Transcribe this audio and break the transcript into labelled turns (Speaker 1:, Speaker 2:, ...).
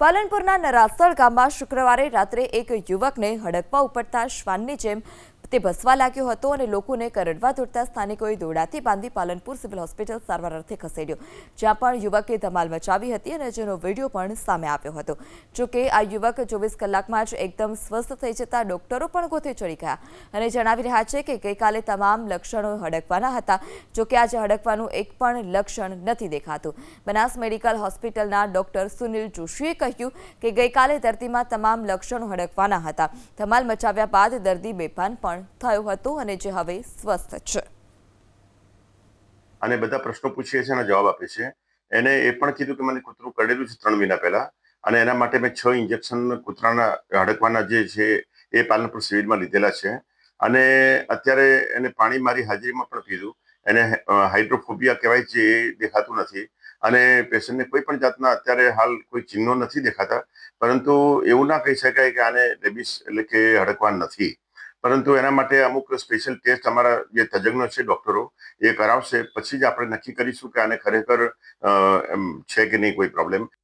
Speaker 1: પાલનપુરના નરાસણ ગામમાં શુક્રવારે રાત્રે એક યુવકને હડકવા ઉપડતા શ્વાનની જેમ તે ભસવા લાગ્યો હતો અને લોકોને કરડવા દોડતા સ્થાનિકોએ દોરડાથી બાંધી પાલનપુર સિવિલ હોસ્પિટલ સારવાર અર્થે ખસેડ્યો, જ્યાં પણ યુવકે ધમાલ મચાવી હતી અને જેનો વિડીયો પણ સામે આવ્યો હતો। જોકે આ યુવક 24 કલાકમાં જ એકદમ સ્વસ્થ થઈ જતા ડોક્ટરો પણ ગોથે ચડી ગયા અને જણાવી રહ્યા છે કે ગઈકાલે તમામ લક્ષણો હડકવાના હતા। જોકે આજે હડકવાનું એક પણ લક્ષણ નથી દેખાતું। બનાસ મેડિકલ હોસ્પિટલના ડોક્ટર સુનિલ જોશીએ કહ્યું કે ગઈકાલે દર્દીમાં તમામ લક્ષણો હડકવાના હતા। ધમાલ મચાવ્યા બાદ દર્દી બેભાન પણ થયો હતો અને જે હવે સ્વસ્થ છે
Speaker 2: અને બધા પ્રશ્નો પૂછીએ છે અને જવાબ આપે છે। એને એ પણ કીધું કે મને કૂતરું કરડેલું છે 3 મહિના પહેલા અને એના માટે મેં 6 ઇન્જેક્શન કૂતરાના હડકવાના જે છે એ પાલનપુર સિવિલમાં લીધેલા છે અને અત્યારે એને પાણી મારી હાજરીમાં પણ પીધું। એને હાઇડ્રોફોબિયા કહેવાય છે એ દેખાતું નથી અને પેશન્ટને કોઈ પણ જાતના અત્યારે હાલ કોઈ ચિહ્નો નથી દેખાતા, પરંતુ એવું ના કહી શકાય કે આને રેબિસ એટલે કે હડકવાન નથી, પરંતુ એના માટે અમુક સ્પેશિયલ ટેસ્ટ અમારા જે તજજ્ઞો છે ડોક્ટરો એ કરાવશે, પછી જ આપણે નક્કી કરીશું કે આને ખરેખર છે કે નહીં કોઈ પ્રોબ્લેમ।